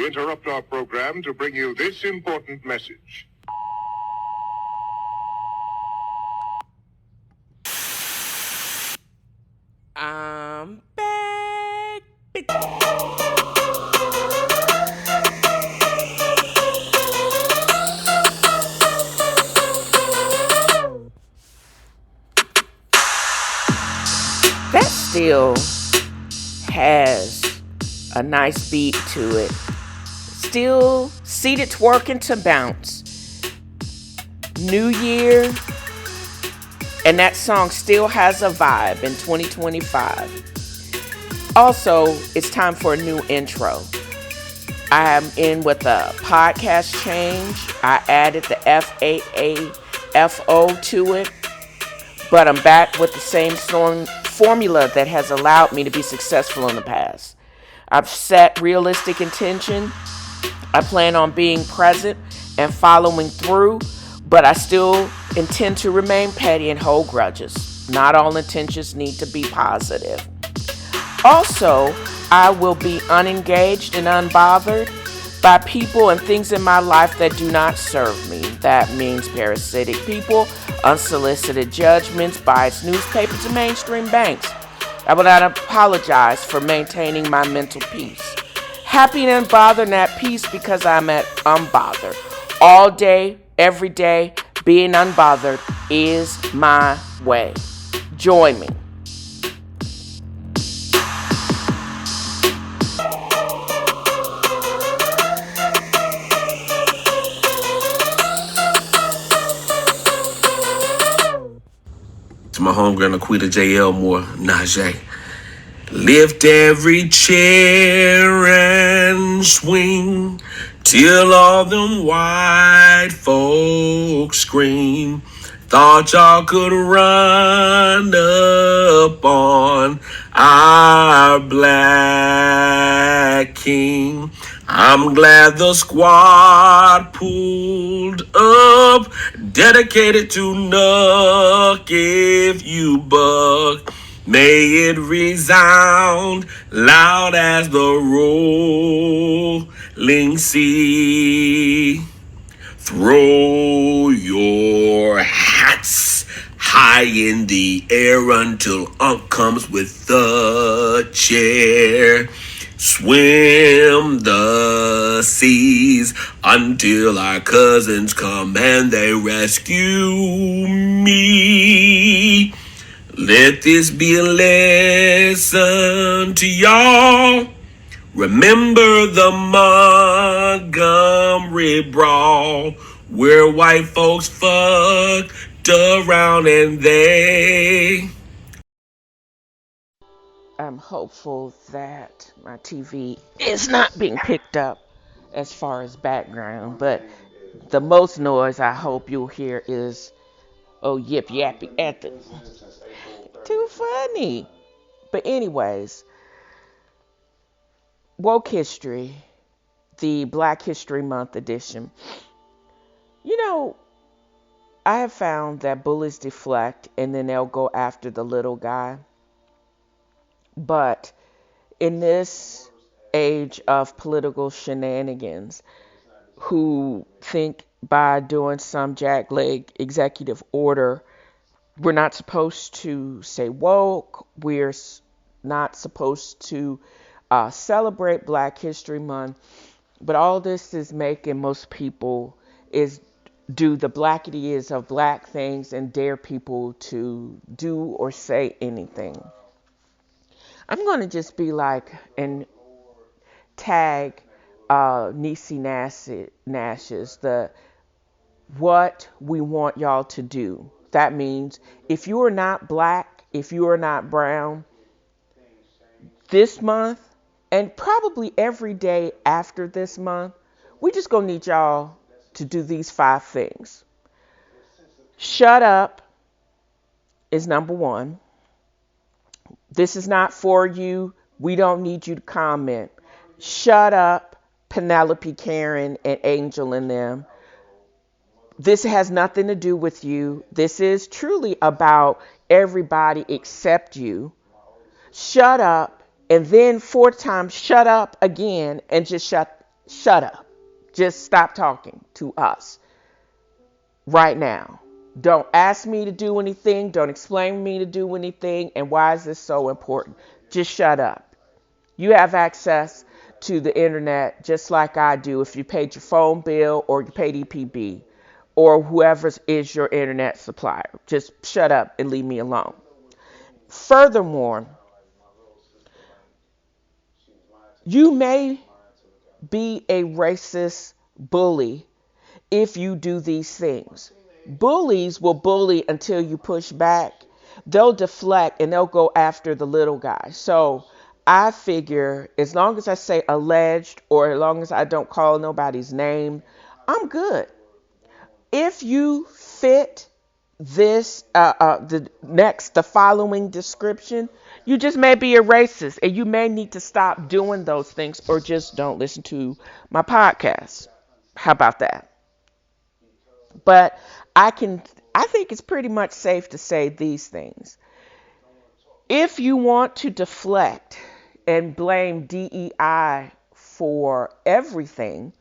We interrupt our program to bring you this important message. I'm back. That still has a nice beat to it. Still seated twerking to bounce. New Year, and that song still has a vibe in 2025. Also, it's time for a new intro. I am in with a podcast change. I added the F.A.A.F to it, but I'm back with the same formula that has allowed me to be successful in the past. I've set realistic intention. I plan on being present and following through, but I still intend to remain petty and hold grudges. Not all intentions need to be positive. Also, I will be unengaged and unbothered by people and things in my life that do not serve me. That means parasitic people, unsolicited judgments, biased newspapers, and mainstream banks. I will not apologize for maintaining my mental peace. Happy and unbothered and at peace because I'm at unbothered. All day, every day, being unbothered is my way. Join me. To my homegirl Laquita J. Elmore, Najee. Lift every chair and swing till all them white folks scream. Thought y'all could run up on our black king. I'm glad the squad pulled up, dedicated to Nuck if you buck. May it resound loud as the rolling sea. Throw your hats high in the air until Unc comes with the chair. Swim the seas until our cousins come and they rescue me. Let this be a lesson to y'all. Remember the Montgomery Brawl, where white folks fucked around and they... I'm hopeful that my TV is not being picked up as far as background, but the most noise I hope you'll hear is, oh, yip yappy at the... Too funny. But anyways, Woke History, the Black History Month edition. You know, I have found that bullies deflect and then they'll go after the little guy. But in this age of political shenanigans, who think by doing some jackleg executive order, we're not supposed to say woke, we're not supposed to celebrate Black History Month, but all this is making most people is do the blackity is of black things and dare people to do or say anything. I'm going to just be like and tag Niecy Nash's the what we want y'all to do. That means if you are not black, if you are not brown, this month and probably every day after this month, we just gonna need y'all to do these 5 things. Shut up is number 1. This is not for you. We don't need you to comment. Shut up, Penelope, Karen, and Angel and them. This has nothing to do with you. This is truly about everybody except you. Shut up, and then 4 times shut up again, and just shut Shut up. Just stop talking to us right now. Don't ask me to do anything. Don't explain me to do anything. And why is this so important? Just shut up. You have access to the internet just like I do if you paid your phone bill or you paid EPB or whoever is your internet supplier. Just shut up and leave me alone. Furthermore, you may be a racist bully if you do these things. Bullies will bully until you push back. They'll deflect and they'll go after the little guy. So I figure as long as I say alleged or as long as I don't call nobody's name, I'm good. If you fit this, the following description, you just may be a racist and you may need to stop doing those things or just don't listen to my podcast. How about that? But I think it's pretty much safe to say these things. If you want to deflect and blame DEI for everything,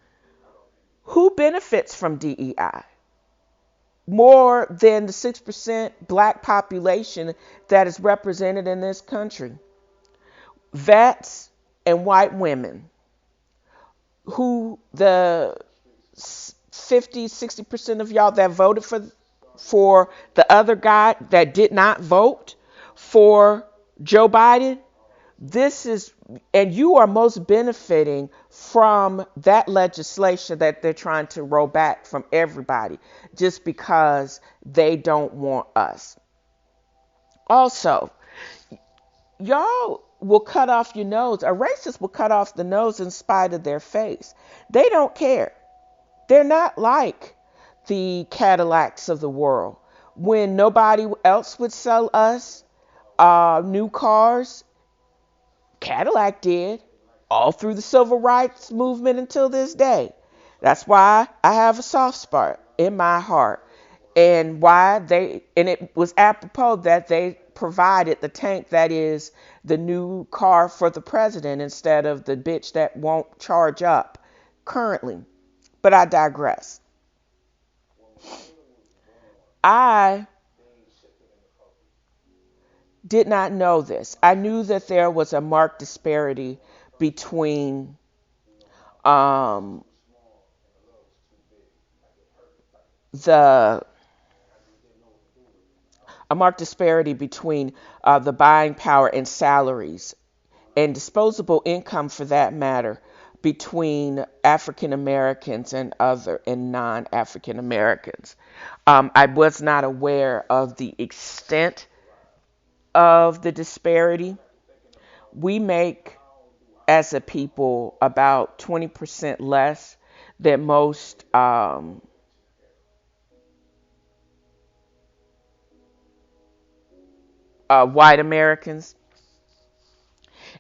who benefits from DEI? More than the 6% black population that is represented in this country. Vets and white women who the 50-60% of y'all that voted for the other guy that did not vote for Joe Biden, and you are most benefiting from that legislation that they're trying to roll back from everybody just because they don't want us. Also, y'all will cut off your nose. A racist will cut off the nose in spite of their face. They don't care. They're not like the Cadillacs of the world. When nobody else would sell us new cars, Cadillac did all through the civil rights movement until this day. That's why I have a soft spot in my heart. And it was apropos that they provided the tank that is the new car for the president instead of the bitch that won't charge up currently. But I digress. I did not know this. I knew that there was a marked disparity between the buying power and salaries and disposable income for that matter between African Americans and non-African Americans. I was not aware of the extent of the disparity. We make, as a people, about 20% less than most white Americans.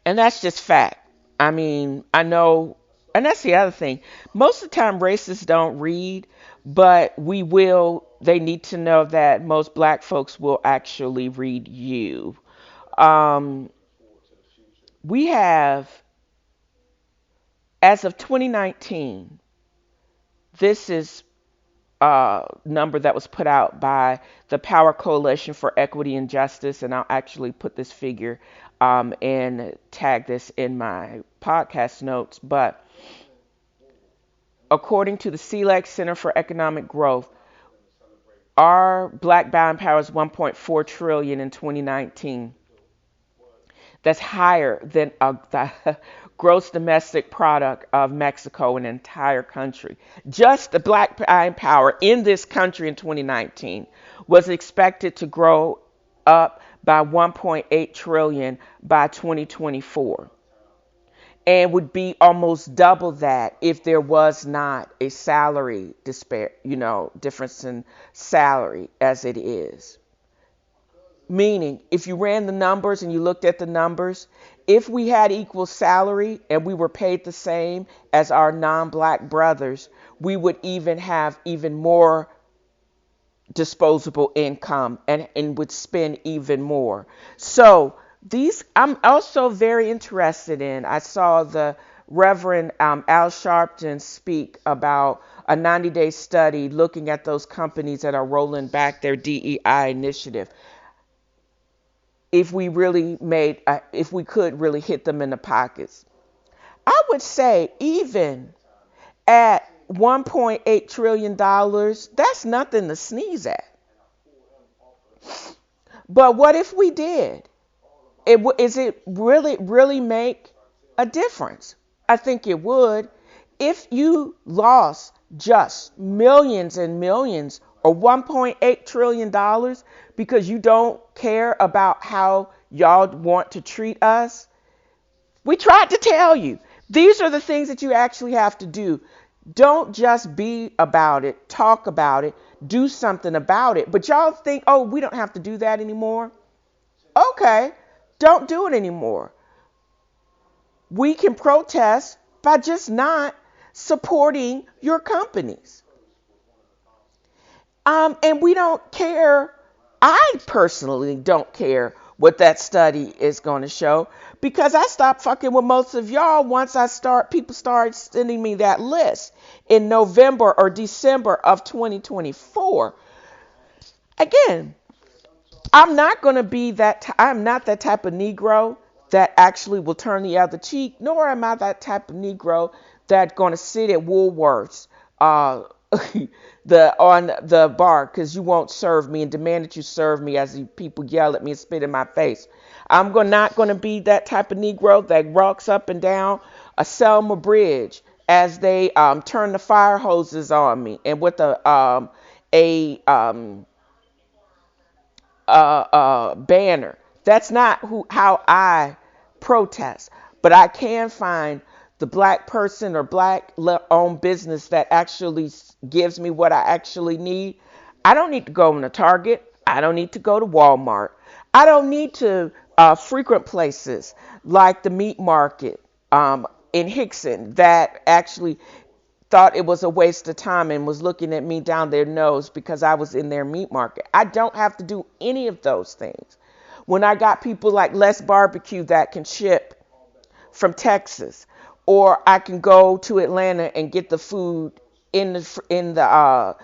And that's just fact. I mean, I know, and that's the other thing. Most of the time, racists don't read, but they need to know that most black folks will actually read you. We have, as of 2019, this is a number that was put out by the Power Coalition for Equity and Justice, and I'll actually put this figure and tag this in my podcast notes. But according to the SELEC Center for Economic Growth, our black buying power is 1.4 trillion in 2019. That's higher than the gross domestic product of Mexico, an entire country. Just the black buying power in this country in 2019 was expected to grow up by 1.8 trillion by 2024, and would be almost double that if there was not a salary difference in salary as it is. Meaning, if you ran the numbers and you looked at the numbers, if we had equal salary and we were paid the same as our non-black brothers, we would have even more disposable income and would spend even more. So I'm also very interested in, I saw the Reverend Al Sharpton speak about a 90-day study looking at those companies that are rolling back their DEI initiative. If we could really hit them in the pockets. I would say even at $1.8 trillion, that's nothing to sneeze at. But what if we did? Is it really make a difference? I think it would. If you lost just millions and millions or $1.8 trillion because you don't care about how y'all want to treat us, we tried to tell you. These are the things that you actually have to do. Don't just be about it, talk about it, do something about it. But y'all think, oh, we don't have to do that anymore. Okay, don't do it anymore. We can protest by just not supporting your companies. And we don't care. I personally don't care what that study is going to show because I stopped fucking with most of y'all once people start sending me that list in November or December of 2024. Again, I'm not going to be I'm not that type of Negro that actually will turn the other cheek, nor am I that type of Negro that's going to sit at Woolworths uh, on the bar because you won't serve me and demand that you serve me as people yell at me and spit in my face. Not going to be that type of Negro that walks up and down a Selma Bridge as they turn the fire hoses on me and with a banner. That's not how I protest. But I can find the black person or black owned business that actually gives me what I actually need. I don't need to go into Target. I don't need to go to Walmart. I don't need to frequent places like the meat market in Hickson that actually thought it was a waste of time and was looking at me down their nose because I was in their meat market. I don't have to do any of those things. When I got people like Les Barbecue that can ship from Texas, or I can go to Atlanta and get the food in the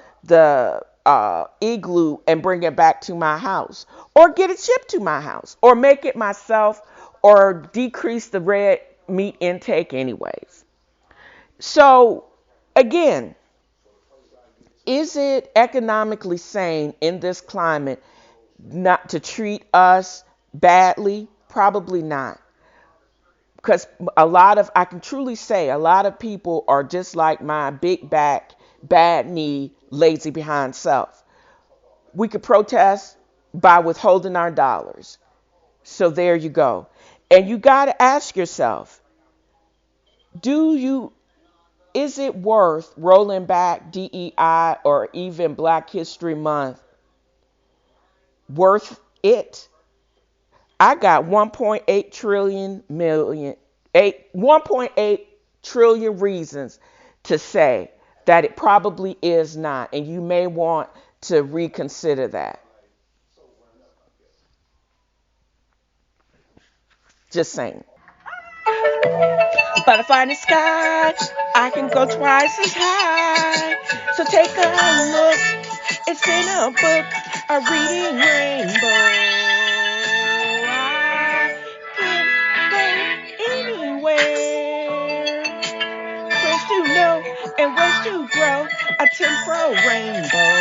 igloo and bring it back to my house, or get it shipped to my house, or make it myself, or decrease the red meat intake anyways. So again, is it economically sane in this climate not to treat us badly? Probably not. Because I can truly say a lot of people are just like my big back, bad knee, lazy behind self. We could protest by withholding our dollars. So there you go. And you got to ask yourself, is it worth rolling back DEI or even Black History Month? Worth it? I got 1.8 trillion reasons to say that it probably is not, and you may want to reconsider that. Just saying. Butterfly in the sky, I can go twice as high. So take a look, it's in a book, a reading rainbow. I can go anywhere. Ways to know and ways to grow, a temporal rainbow.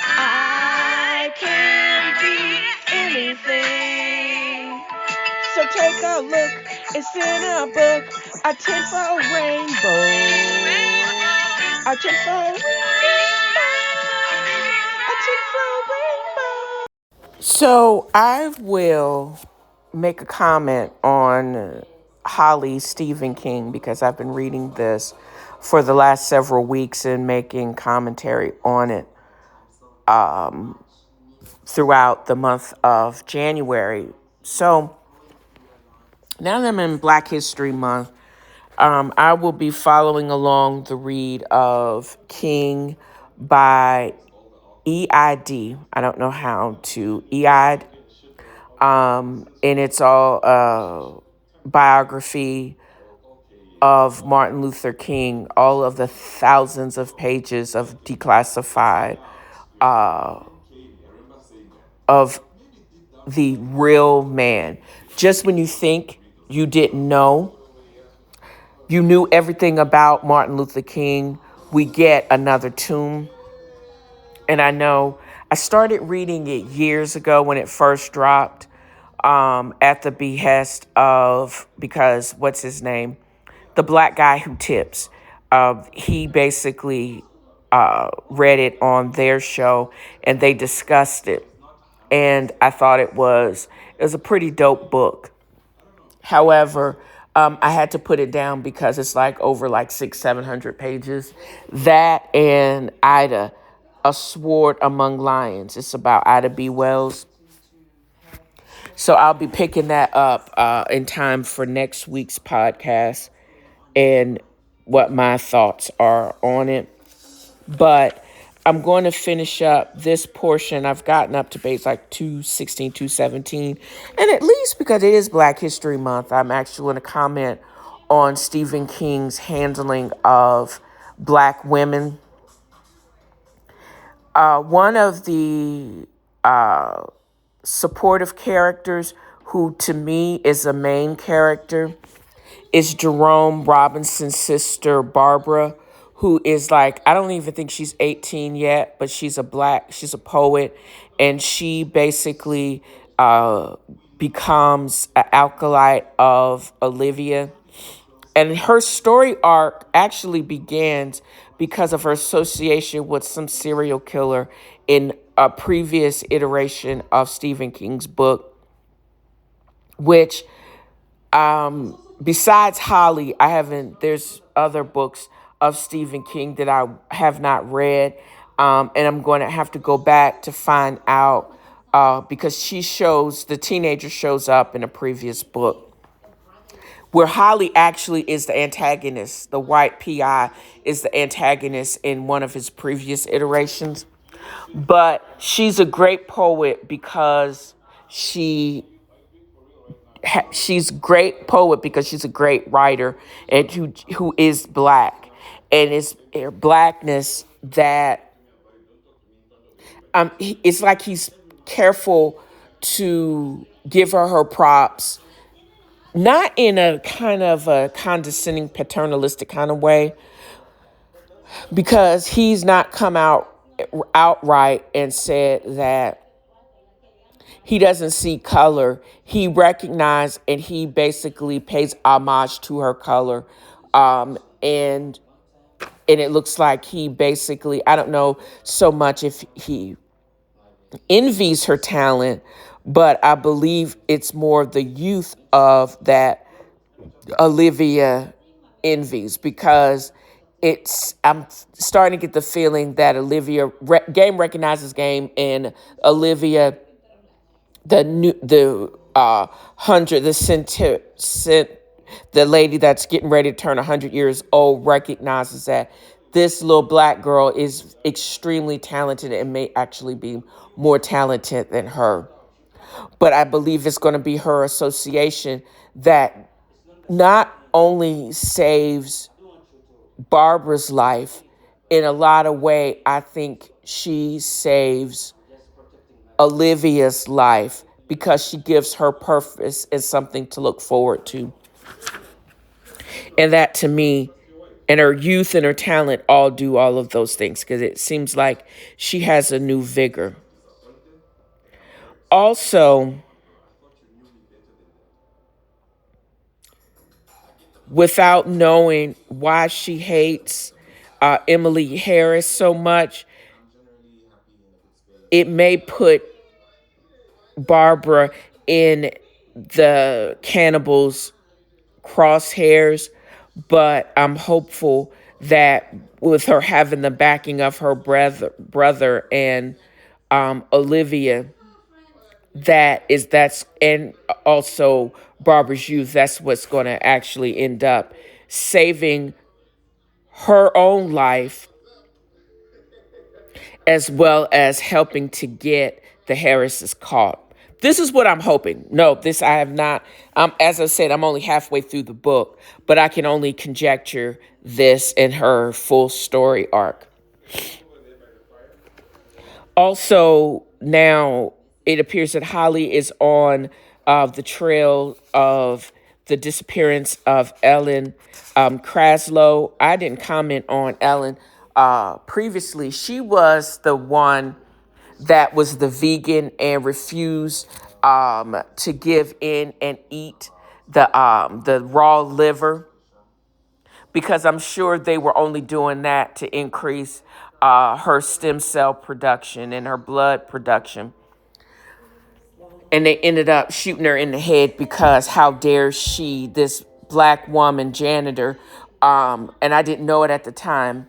I can be anything. So take a look, it's in a book, a tenfold rainbow. A tenfold rainbow. A tenfold rainbow. So I will make a comment on Holly Stephen King because I've been reading this for the last several weeks and making commentary on it throughout the month of January. So now that I'm in Black History Month, I will be following along the read of King by EID. I don't know how to EID. And it's all biography of Martin Luther King, all of the thousands of pages of declassified of the real man. Just when you think you didn't know, you knew everything about Martin Luther King, we get another tomb. And I know I started reading it years ago when it first dropped, at the behest of, because what's his name? The black guy who tips. He basically read it on their show and they discussed it. And I thought it was a pretty dope book. However, I had to put it down because it's like over like 700 pages. That and Ida, A Sword Among Lions. It's about Ida B. Wells. So I'll be picking that up in time for next week's podcast and what my thoughts are on it. But I'm going to finish up this portion. I've gotten up to base like 216, 217. And at least because it is Black History Month, I'm actually going to comment on Stephen King's handling of black women. One of the supportive characters who to me is a main character is Jerome Robinson's sister, Barbara, who is like, I don't even think she's 18 yet, but she's a poet, and she basically becomes an acolyte of Olivia. And her story arc actually begins because of her association with some serial killer in a previous iteration of Stephen King's book, which besides Holly, there's other books of Stephen King that I have not read. And I'm going to have to go back to find out because the teenager shows up in a previous book where Holly actually is the antagonist. The white PI is the antagonist in one of his previous iterations. But she's a great poet because she's great poet because she's a great writer and who is black, and it's her blackness that it's like he's careful to give her props, not in a kind of a condescending paternalistic kind of way, because he's not come out outright and said that he doesn't see color. He recognized and he basically pays homage to her color. And it looks like he basically, I don't know so much if he envies her talent, but I believe it's more the youth of that Olivia envies, because I'm starting to get the feeling that game recognizes game, and Olivia, the lady that's getting ready to turn 100 years old, recognizes that this little black girl is extremely talented and may actually be more talented than her. But I believe it's going to be her association that not only saves Barbara's life, in a lot of way, I think she saves Olivia's life because she gives her purpose and something to look forward to. And that to me, and her youth and her talent all do all of those things, because it seems like she has a new vigor. Also, without knowing why she hates Emily Harris so much, it may put Barbara in the cannibals' crosshairs, but I'm hopeful that with her having the backing of her brother and Olivia, and also Barbara's youth, that's what's going to actually end up saving her own life, as well as helping to get the Harrises caught. This is what I'm hoping. No, this I have not. As I said, I'm only halfway through the book, but I can only conjecture this in her full story arc. Also, now it appears that Holly is on the trail of the disappearance of Ellen Kraslow. I didn't comment on Ellen previously. She was the one that was the vegan and refused to give in and eat the raw liver, because I'm sure they were only doing that to increase her stem cell production and her blood production. And they ended up shooting her in the head because how dare she, this black woman janitor, and I didn't know it at the time,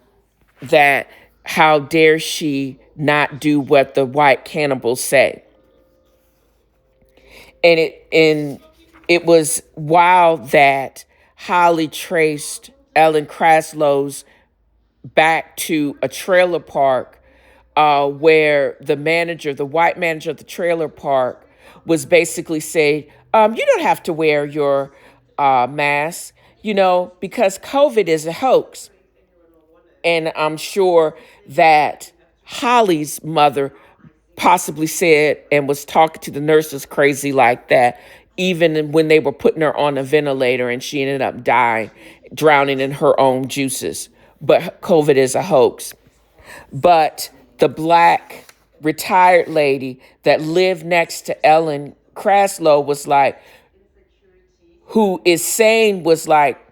that how dare she not do what the white cannibals say. And it was wild that Holly traced Ellen Kraslow's back to a trailer park where the manager, the white manager of the trailer park, was basically saying, you don't have to wear your mask, because COVID is a hoax. And I'm sure that Holly's mother possibly said and was talking to the nurses crazy like that, even when they were putting her on a ventilator and she ended up dying, drowning in her own juices. But COVID is a hoax. But the black retired lady that lived next to Ellen Kraslow was like, who is saying was like,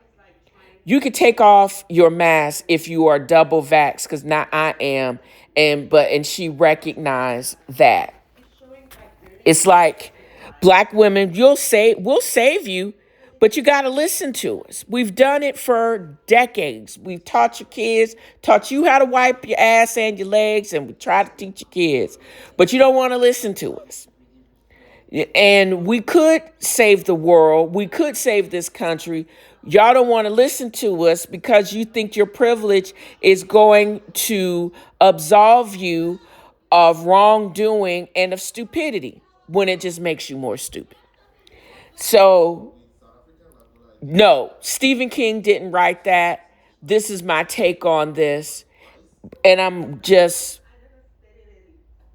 you could take off your mask if you are double vaxxed, because now I am. And she recognized that. It's like, black women, we'll save you, but you got to listen to us. We've done it for decades. We've taught your kids, taught you how to wipe your ass and your legs, and we try to teach your kids, but you don't want to listen to us. And we could save the world. We could save this country. Y'all don't want to listen to us because you think your privilege is going to absolve you of wrongdoing and of stupidity, when it just makes you more stupid. So, no, Stephen King didn't write that. This is my take on this. And I'm just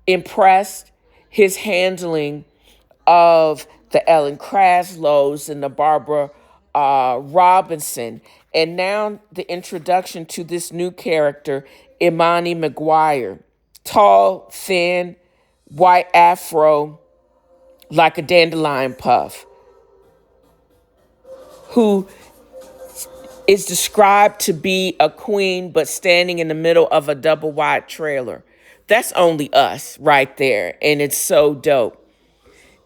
impressed his handling of the Ellen Kraslows and the Barbara Robinson. And now the introduction to this new character, Imani McGuire. Tall, thin, white afro, like a dandelion puff, who is described to be a queen but standing in the middle of a double wide trailer. That's only us right there. And it's so dope.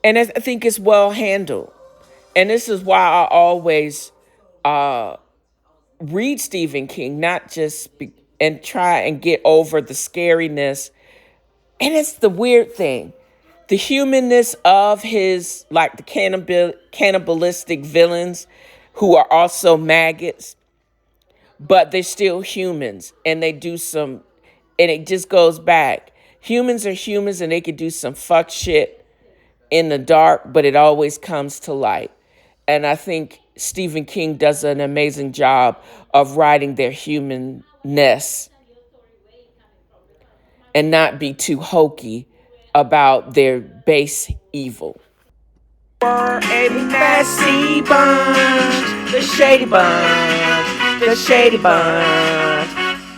And I think it's well handled. And this is why I always read Stephen King, not just and try and get over the scariness. And it's the weird thing. The humanness of his, like the cannibalistic villains who are also maggots, but they're still humans, and they do some, and it just goes back. Humans are humans, and they can do some fuck shit in the dark, but it always comes to light. And I think Stephen King does an amazing job of writing their humanness and not be too hokey about their base evil. We're a messy bunch, the shady bunch, the shady bunch.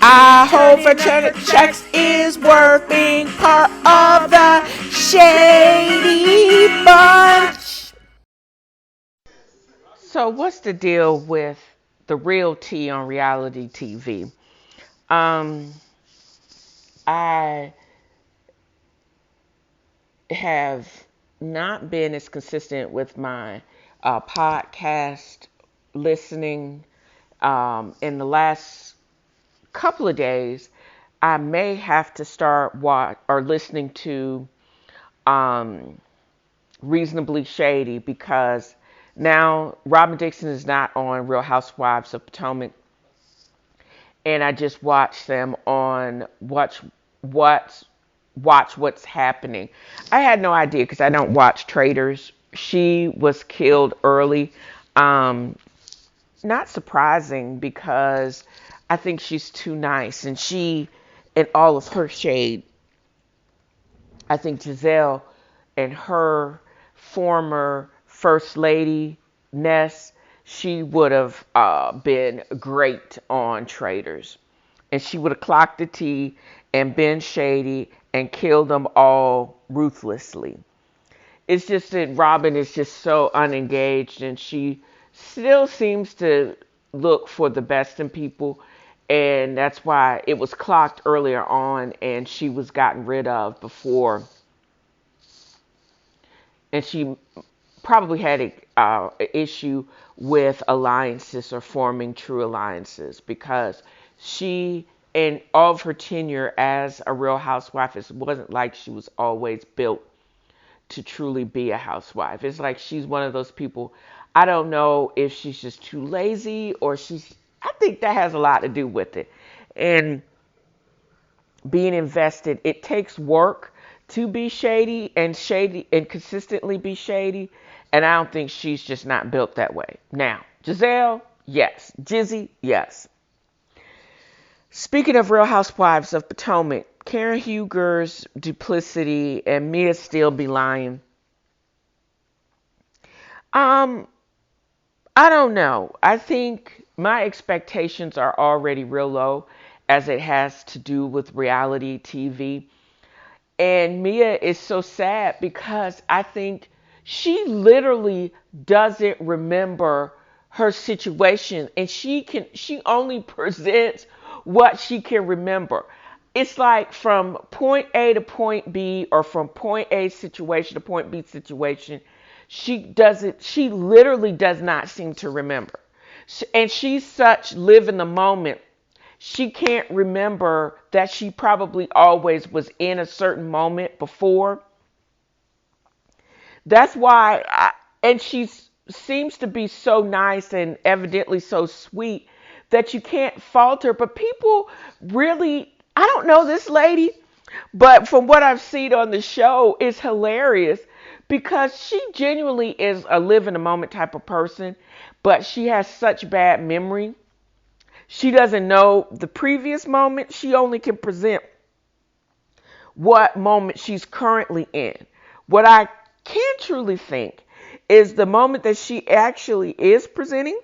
I hope Fraternal Checks is worth being part of the shady bunch. So what's the deal with the real tea on reality TV? I have not been as consistent with my podcast listening. In the last couple of days, I may have to start listening to Reasonably Shady, because now Robin Dixon is not on Real Housewives of Potomac, and I just watched them on What's watch what's happening. I had no idea because I don't watch Traders. She was killed early. Um, Not surprising because I think she's too nice, and she, in all of her shade, I think Giselle and her former first lady, Ness, she would have been great on Traders. And she would have clocked the T and been shady and killed them all ruthlessly. It's just that Robin is just so unengaged, and she still seems to look for the best in people. And that's why it was clocked earlier on and she was gotten rid of before. And she probably had a issue with alliances or forming true alliances because she, in all of her tenure as a real housewife, it wasn't like she was always built to truly be a housewife. It's like she's one of those people. I don't know if she's just too lazy or I think that has a lot to do with it. And being invested, it takes work to be shady and consistently be shady. And I don't think she's just not built that way. Now, Giselle, yes. Jizzy, yes. Speaking of Real Housewives of Potomac, Karen Huger's duplicity and Mia still be lying. I don't know. I think my expectations are already real low as it has to do with reality TV. And Mia is so sad because I think she literally doesn't remember her situation, and she only presents what she can remember. It's like from point A to point B, or from point A situation to point B situation, she literally does not seem to remember. And she's such live in the moment, she can't remember that she probably always was in a certain moment before. That's why, and she seems to be so nice and evidently so sweet that you can't fault her. But people really, I don't know this lady, but from what I've seen on the show, it's hilarious because she genuinely is a live in the moment type of person, but she has such bad memory. She doesn't know the previous moment. She only can present what moment she's currently in. What I can truly think is the moment that she actually is presenting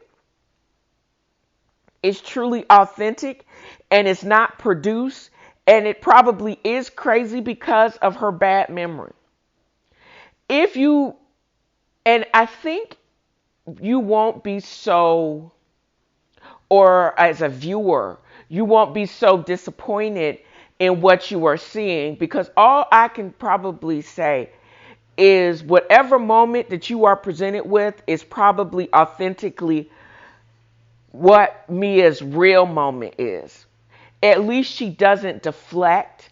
is truly authentic and it's not produced, and it probably is crazy because of her bad memory. If you, and I think you won't be so, or as a viewer, you won't be so disappointed in what you are seeing, because all I can probably say is whatever moment that you are presented with is probably authentically what Mia's real moment is. At least she doesn't deflect,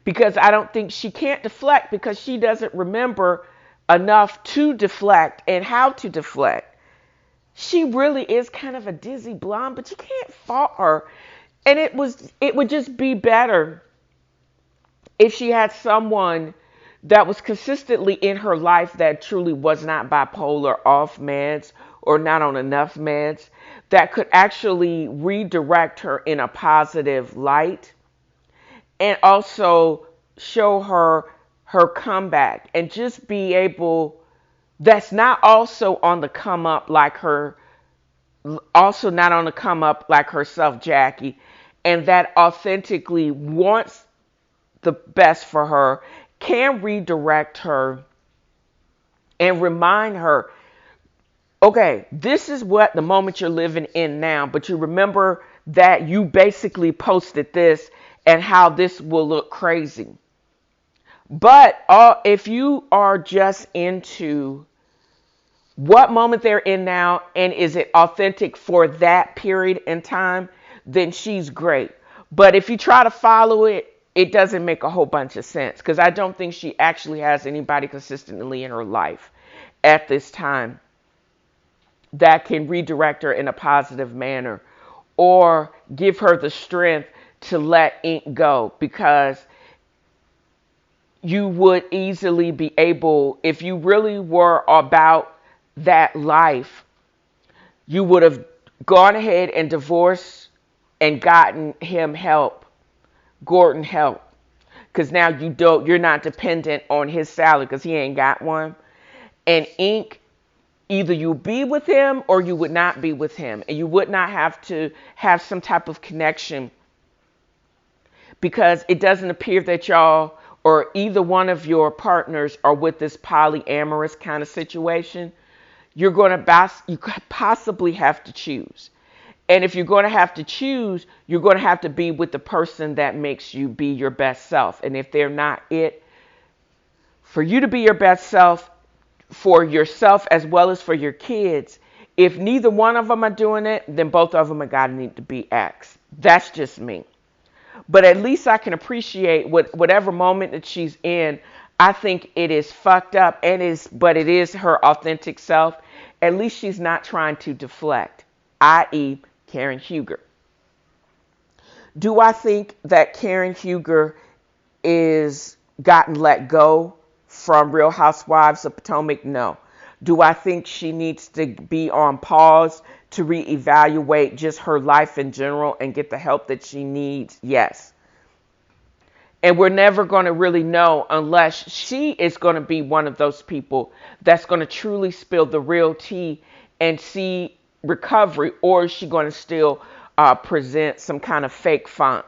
because I don't think she can't deflect because she doesn't remember enough to deflect and how to deflect. She really is kind of a dizzy blonde, but you can't fault her. And it would just be better if she had someone that was consistently in her life that truly was not bipolar, off meds, or not on enough meds, that could actually redirect her in a positive light and also show her comeback, and just be able, that's not also on the come up like her, also not on the come up like herself, Jackie, and that authentically wants the best for her, can redirect her and remind her, okay, this is what the moment you're living in now, but you remember that you basically posted this and how this will look crazy. But if you are just into what moment they're in now and is it authentic for that period in time, then she's great. But if you try to follow it, it doesn't make a whole bunch of sense, because I don't think she actually has anybody consistently in her life at this time that can redirect her in a positive manner or give her the strength to let ink go, because you would easily be able, if you really were about that life, you would have gone ahead and divorced and gotten him help, Gordon help. Because now you're not dependent on his salary because he ain't got one. And Ink, either you be with him or you would not be with him. And you would not have to have some type of connection, because it doesn't appear that y'all or either one of your partners are with this polyamorous kind of situation. You possibly have to choose. And if you're going to have to choose, you're going to have to be with the person that makes you be your best self. And if they're not it, for you to be your best self, for yourself as well as for your kids, if neither one of them are doing it, then both of them are going to need to be X. That's just me. But at least I can appreciate whatever moment that she's in. I think it is fucked up, but it is her authentic self. At least she's not trying to deflect, i.e. Karen Huger. Do I think that Karen Huger is gotten let go from Real Housewives of Potomac? No. Do I think she needs to be on pause to reevaluate just her life in general and get the help that she needs? Yes. And we're never going to really know unless she is going to be one of those people that's going to truly spill the real tea and see recovery, or is she going to still present some kind of fake front?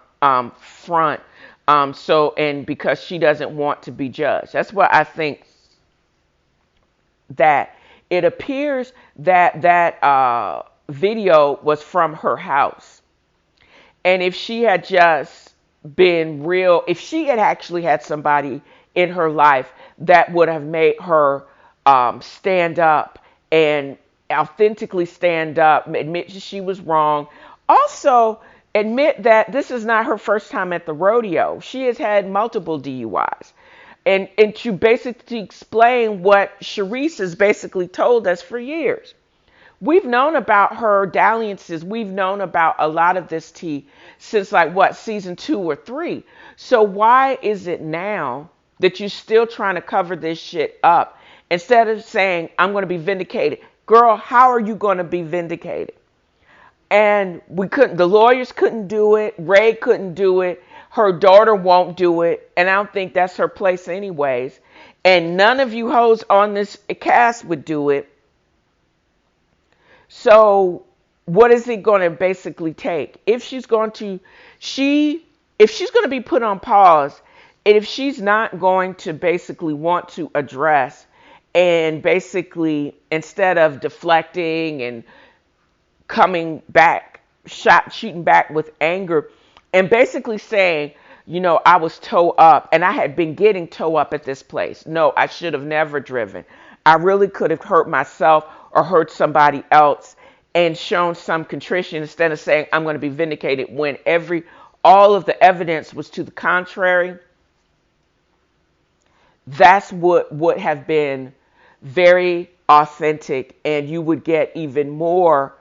And because she doesn't want to be judged. That's what I think. That it appears that video was from her house. And if she had just been real, if she had actually had somebody in her life that would have made her stand up and authentically stand up, admit she was wrong. Also, admit that this is not her first time at the rodeo. She has had multiple DUIs. And to basically explain what Sharice has basically told us for years. We've known about her dalliances. We've known about a lot of this tea since season 2 or 3. So why is it now that you're still trying to cover this shit up instead of saying, I'm going to be vindicated? Girl, how are you going to be vindicated? And the lawyers couldn't do it. Ray couldn't do it. Her daughter won't do it. And I don't think that's her place anyways. And none of you hoes on this cast would do it. So what is it going to basically take? If she's going to be put on pause, and if she's not going to basically want to address and basically instead of deflecting and coming back, shooting back with anger and basically saying, I was toe up and I had been getting toe up at this place. No, I should have never driven. I really could have hurt myself or hurt somebody else and shown some contrition instead of saying I'm going to be vindicated when all of the evidence was to the contrary. That's what would have been very authentic, and you would get even more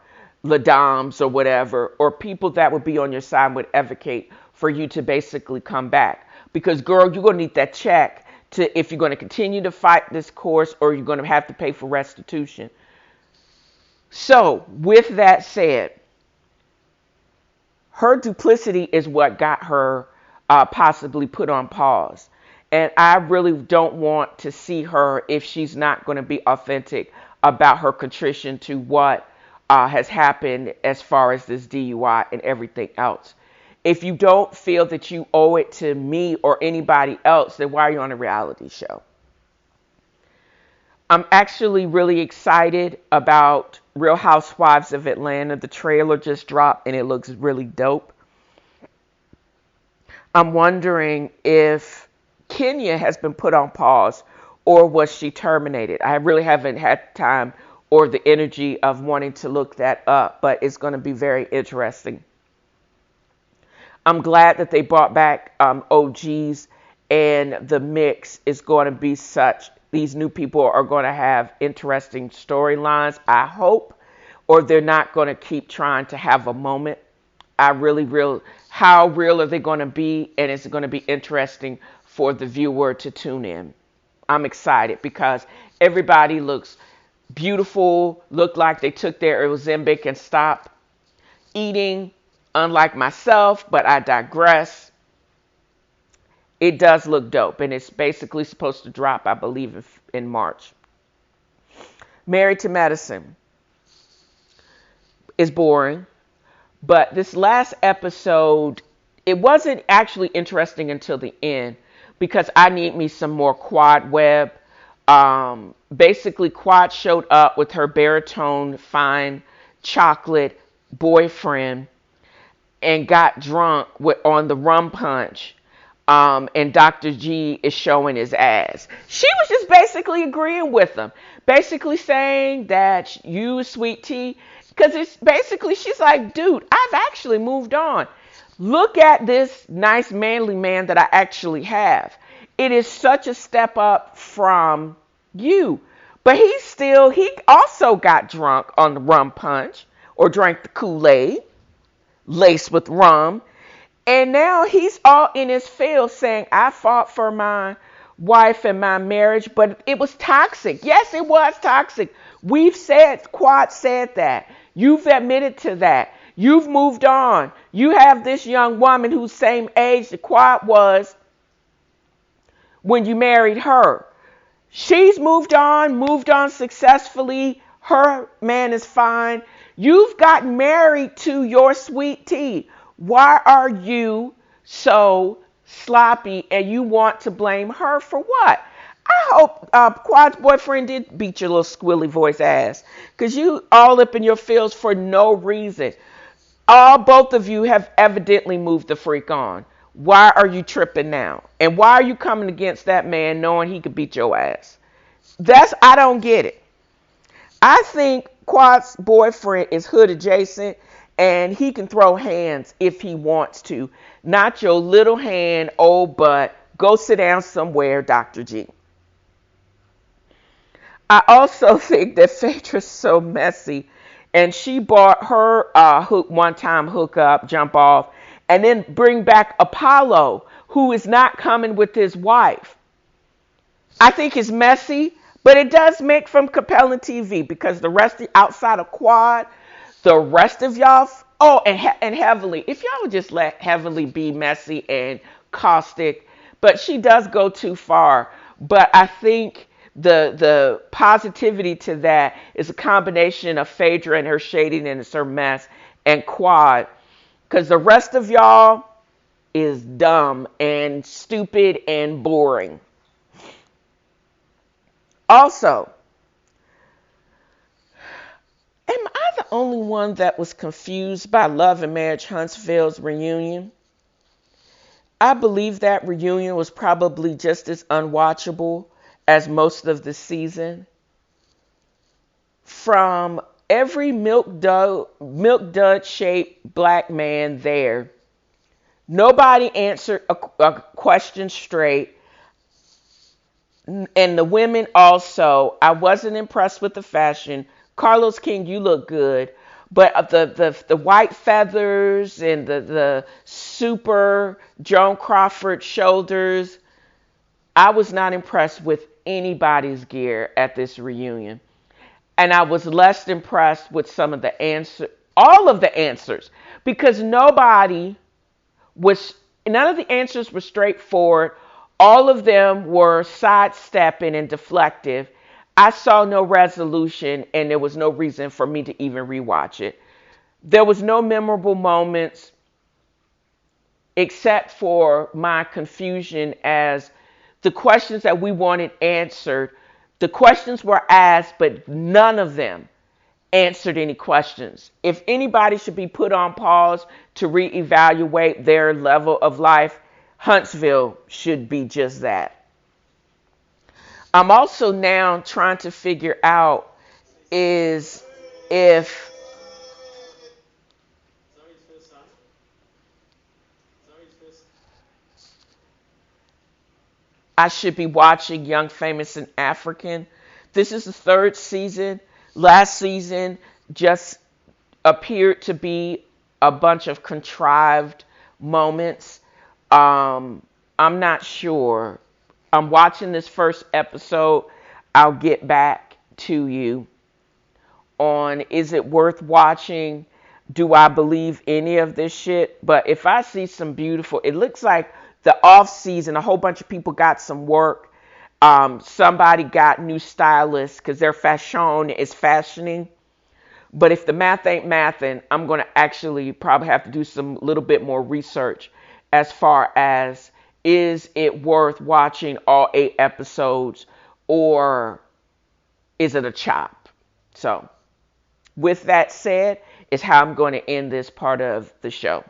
Ladams or whatever, or people that would be on your side would advocate for you to basically come back. Because girl, you're going to need that check if you're going to continue to fight this course, or you're going to have to pay for restitution. So with that said, her duplicity is what got her possibly put on pause. And I really don't want to see her if she's not going to be authentic about her contrition to what has happened as far as this DUI and everything else. If you don't feel that you owe it to me or anybody else, then why are you on a reality show? I'm actually really excited about Real Housewives of Atlanta. The trailer just dropped and it looks really dope. I'm wondering if Kenya has been put on pause or was she terminated? I really haven't had time or the energy of wanting to look that up, but it's going to be very interesting. I'm glad that they brought back OGs, and the mix is going to be such. These new people are going to have interesting storylines, I hope, or they're not going to keep trying to have a moment. How real are they going to be? And it's going to be interesting for the viewer to tune in. I'm excited because everybody looks beautiful, look like they took their Ozempic and stopped eating, unlike myself, but I digress. It does look dope, and it's basically supposed to drop, I believe, in March. Married to Medicine is boring, but this last episode, it wasn't actually interesting until the end because I need me some more quad web. Basically, Quad showed up with her baritone fine chocolate boyfriend and got drunk on the rum punch. And Dr. G is showing his ass. She was just basically agreeing with him. Basically saying that you, sweet tea, because it's basically, she's like, dude, I've actually moved on. Look at this nice manly man that I actually have. It is such a step up from you. But he also got drunk on the rum punch or drank the Kool-Aid laced with rum. And now he's all in his field saying, I fought for my wife and my marriage, but it was toxic. Yes, it was toxic. Quad said that. You've admitted to that. You've moved on. You have this young woman who's same age that Quad was when you married her. She's moved on successfully. Her man is fine. You've gotten married to your sweet tea. Why are you so sloppy and you want to blame her for what? I hope Quad's boyfriend did beat your little squilly voice ass because you all up in your feels for no reason. Both of you have evidently moved the freak on. Why are you tripping now? And why are you coming against that man knowing he could beat your ass? I don't get it. I think Quad's boyfriend is hood adjacent and he can throw hands if he wants to. Not your little hand, old butt. Go sit down somewhere, Dr. G. I also think that Phaedra's so messy, and she bought her one-time hookup, jump off, and then bring back Apollo, who is not coming with his wife. I think it's messy, but it does make from compelling TV because the rest outside of Quad, the rest of y'all, and Heavenly, if y'all would just let Heavenly be messy and caustic, but she does go too far. But I think the positivity to that is a combination of Phaedra and her shadiness, her mess, and Quad, because the rest of y'all is dumb and stupid and boring. Also, am I the only one that was confused by Love and Marriage Huntsville's reunion? I believe that reunion was probably just as unwatchable as most of the season. From every milk dud shaped black man there, nobody answered a question straight. And the women also, I wasn't impressed with the fashion. Carlos King, you look good. But the white feathers and the super Joan Crawford shoulders, I was not impressed with anybody's gear at this reunion. And I was less impressed with some of the all of the answers, because none of the answers were straightforward. All of them were sidestepping and deflective. I saw no resolution, and there was no reason for me to even rewatch it. There was no memorable moments except for my confusion as the questions that we wanted answered. The questions were asked, but none of them answered any questions. If anybody should be put on pause to reevaluate their level of life, Huntsville should be just that. I'm also now trying to figure out is if I should be watching Young, Famous, and African. This is the third season. Last season just appeared to be a bunch of contrived moments. I'm not sure. I'm watching this first episode. I'll get back to you on, is it worth watching? Do I believe any of this shit? But if I see some beautiful, it looks like the off season, a whole bunch of people got some work. Somebody got new stylists because their fashion is fashioning. But if the math ain't mathing, I'm going to actually probably have to do some little bit more research as far as, is it worth watching all 8 episodes, or is it a chop? So with that said, is how I'm going to end this part of the show.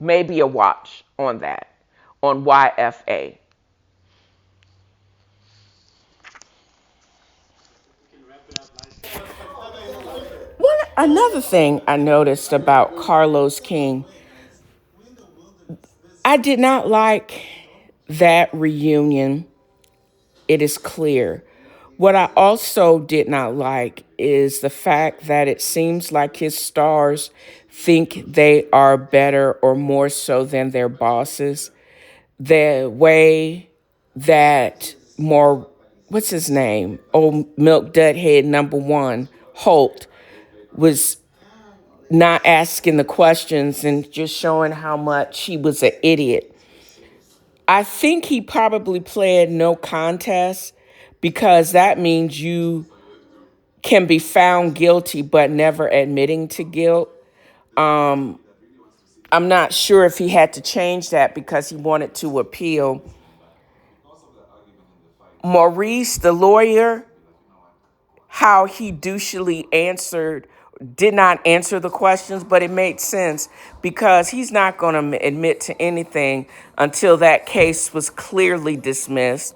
Maybe a watch on that, on YFA. Another thing I noticed about Carlos King, I did not like that reunion. It is clear. What I also did not like is the fact that it seems like his stars think they are better or more so than their bosses. The way that more, what's his name? Old Milk Dudhead #1, Holt, was not asking the questions and just showing how much he was an idiot. I think he probably pled no contest because that means you can be found guilty but never admitting to guilt. I'm not sure if he had to change that because he wanted to appeal. Maurice, the lawyer, how he douchily did not answer the questions, but it made sense because he's not going to admit to anything until that case was clearly dismissed.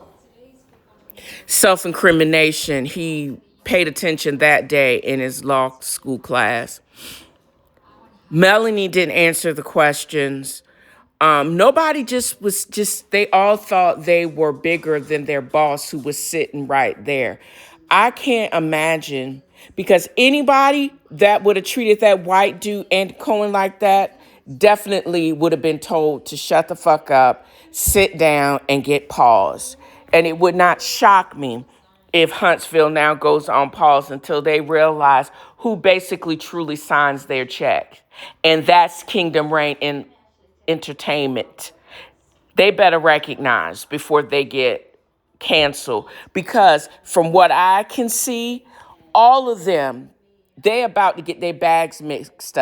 Self-incrimination, he paid attention that day in his law school class. Melanie didn't answer the questions. Nobody they all thought they were bigger than their boss who was sitting right there. I can't imagine, because anybody that would have treated that white dude, Andy Cohen, like that, definitely would have been told to shut the fuck up, sit down, and get paused. And it would not shock me if Huntsville now goes on pause until they realize who basically truly signs their check. And that's Kingdom Reign in Entertainment. They better recognize before they get canceled, because from what I can see, all of them, they about to get their bags messed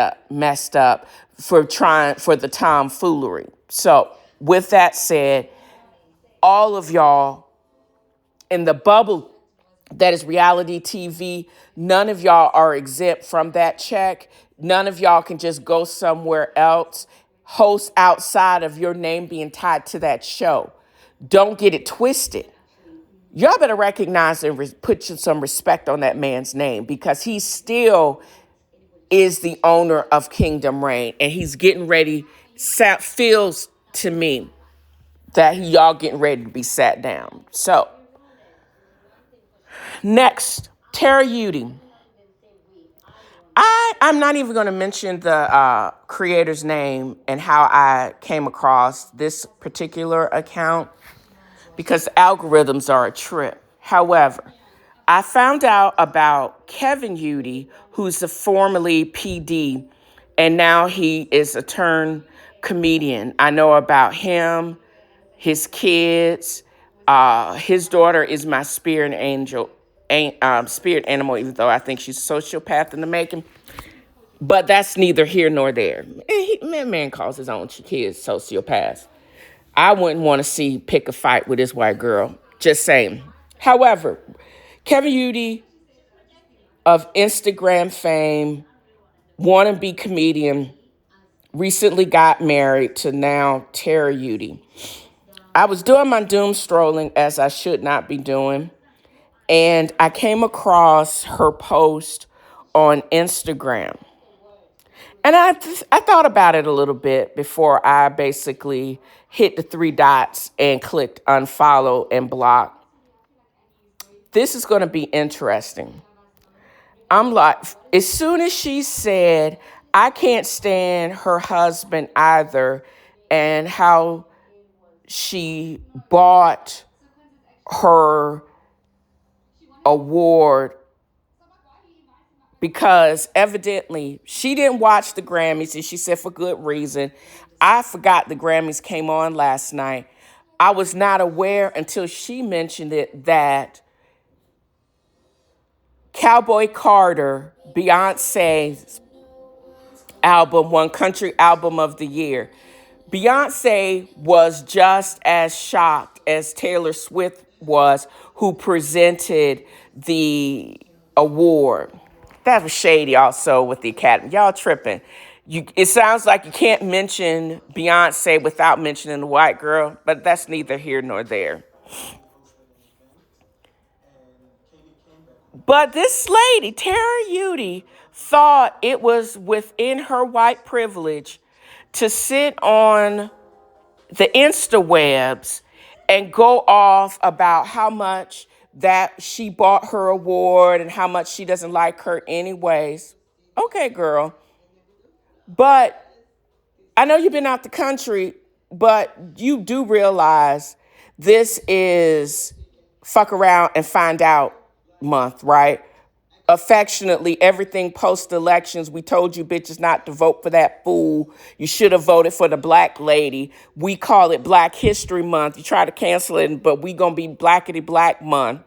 up for the tomfoolery. So with that said, all of y'all in the bubble that is reality TV, none of y'all are exempt from that check. None of y'all can just go somewhere else, host outside of your name being tied to that show. Don't get it twisted. Y'all better recognize and put some respect on that man's name, because he still is the owner of Kingdom Reign, and he's getting ready. Feels to me that y'all getting ready to be sat down. So next, Tara Udy. I'm not even going to mention the creator's name and how I came across this particular account, because algorithms are a trip. However, I found out about Kevin Udy, who's the formerly PD, and now he is a turned comedian. I know about him, his kids. His daughter is my spirit animal, even though I think she's a sociopath in the making. But that's neither here nor there. Man calls his own kids sociopaths. I wouldn't want to see pick a fight with this white girl. Just saying. However, Kevin Udy of Instagram fame, wannabe comedian, recently got married to now Tara Udy. I was doing my doom strolling, as I should not be doing, and I came across her post on Instagram. And I thought about it a little bit before I basically hit the 3 dots and clicked unfollow and block. This is going to be interesting. I'm like, as soon as she said, I can't stand her husband either, and how she bought her award because evidently she didn't watch the Grammys, and she said for good reason. I forgot the Grammys came on last night. I was not aware until she mentioned it that Cowboy Carter, Beyonce's album, won Country Album of the Year. Beyonce was just as shocked as Taylor Swift was, who presented the award. That was shady also with the Academy. Y'all tripping. It sounds like you can't mention Beyonce without mentioning the white girl, but that's neither here nor there. But this lady, Tara Udy, thought it was within her white privilege to sit on the Instawebs and go off about how much that she bought her award and how much she doesn't like her anyways. Okay, girl. But I know you've been out the country, but you do realize this is fuck around and find out month, right? Affectionately, everything post-elections, we told you bitches not to vote for that fool. You should have voted for the black lady. We call it Black History Month. You try to cancel it, but we gonna be Blackity Black Month.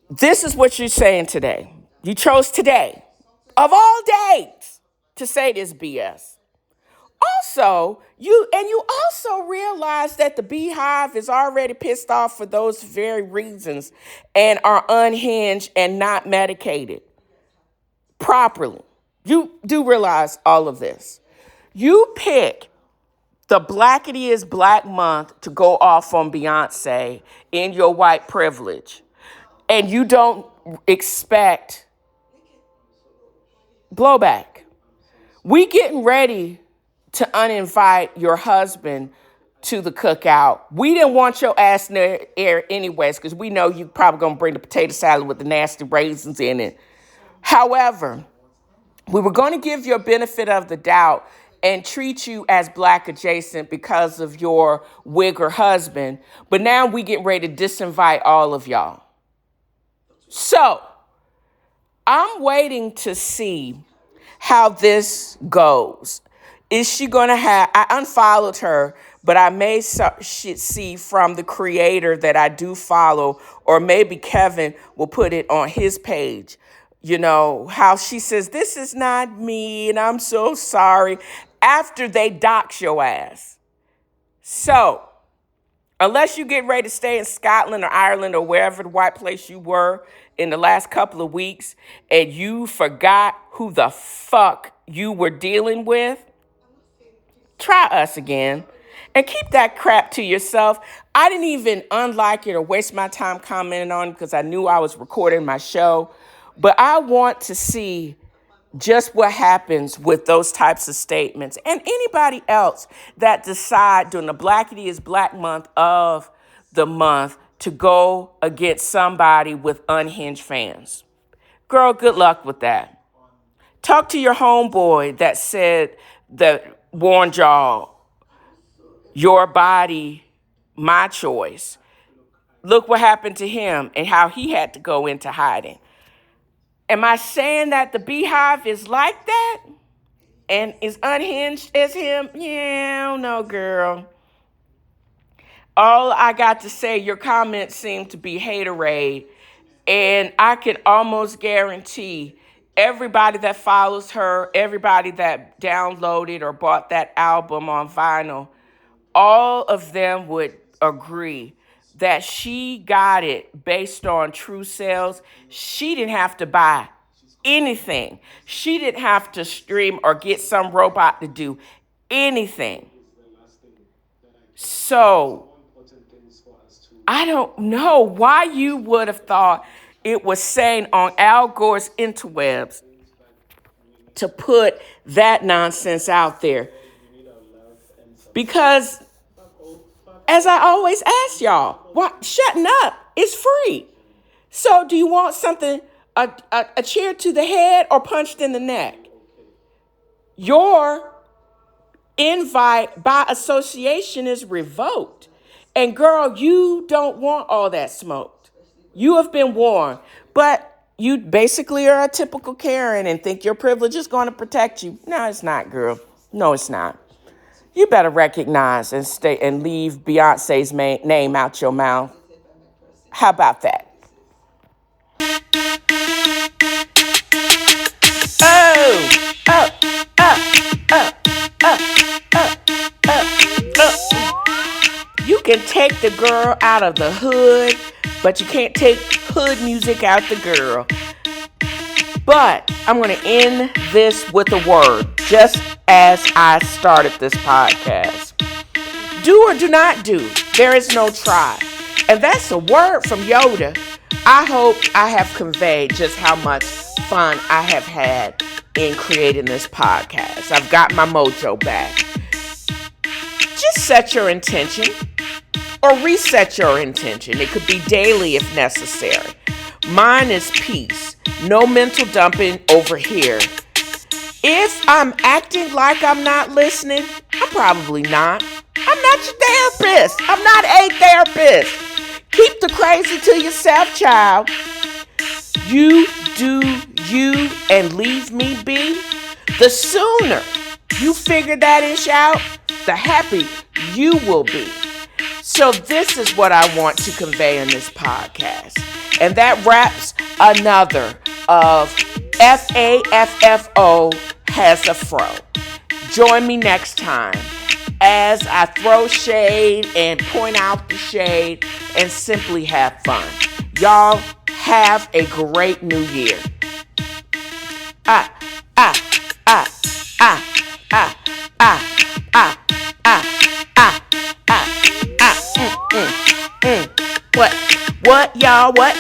This is what you're saying today. You chose today, of all days, to say this BS. Also, you also realize that the Bey-Hive is already pissed off for those very reasons and are unhinged and not medicated properly. You do realize all of this. You pick the Blackity is Black Month to go off on Beyonce in your white privilege, and you don't expect blowback. We getting ready to uninvite your husband to the cookout. We didn't want your ass in the air anyways, because we know you probably gonna bring the potato salad with the nasty raisins in it. However, we were going to give you a benefit of the doubt and treat you as black adjacent because of your wigger husband. But now we get ready to disinvite all of y'all. So I'm waiting to see how this goes. Is she going to have, I unfollowed her, but I may see from the creator that I do follow, or maybe Kevin will put it on his page, you know, how she says, this is not me and I'm so sorry, after they dox your ass. So, unless you get ready to stay in Scotland or Ireland or wherever the white place you were in the last couple of weeks and you forgot who the fuck you were dealing with, try us again and keep that crap to yourself. I didn't even unlike it or waste my time commenting on it because I knew I was recording my show. But I want to see just what happens with those types of statements. And anybody else that decide during the Blackity is Black month of the month to go against somebody with unhinged fans. Girl, good luck with that. Talk to your homeboy that said, that warned y'all, your body, my choice. Look what happened to him and how he had to go into hiding. Am I saying that the Bey-Hive is like that and is unhinged as him? Yeah, I don't know, girl. All I got to say, your comments seem to be haterade, and I can almost guarantee everybody that follows her, everybody that downloaded or bought that album on vinyl, all of them would agree that she got it based on true sales. She didn't have to buy anything. She didn't have to stream or get some robot to do anything. So I don't know why you would have thought it was sane on Al Gore's interwebs to put that nonsense out there. Because, as I always ask y'all, shutting up is free. So do you want something, a chair to the head or punched in the neck? Your invite by association is revoked. And girl, you don't want all that smoked. You have been warned. But you basically are a typical Karen and think your privilege is going to protect you. No, it's not, girl. No, it's not. You better recognize and stay and leave Beyonce's name out your mouth. How about that? You can take the girl out of the hood, but you can't take hood music out the girl. But I'm going to end this with a word, just as I started this podcast. Do or do not do. There is no try. And that's a word from Yoda. I hope I have conveyed just how much fun I have had in creating this podcast. I've got my mojo back. Just set your intention or reset your intention. It could be daily if necessary. Mine is peace. No mental dumping over here. If I'm acting like I'm not listening, I'm probably not. I'm not your therapist. I'm not a therapist. Keep the crazy to yourself, child. You do you and leave me be. The sooner you figure that ish out, the happier you will be. So this is what I want to convey in this podcast. And that wraps another of F.A.A.F has a fro. Join me next time as I throw shade and point out the shade and simply have fun. Y'all have a great new year. What? What, y'all? What?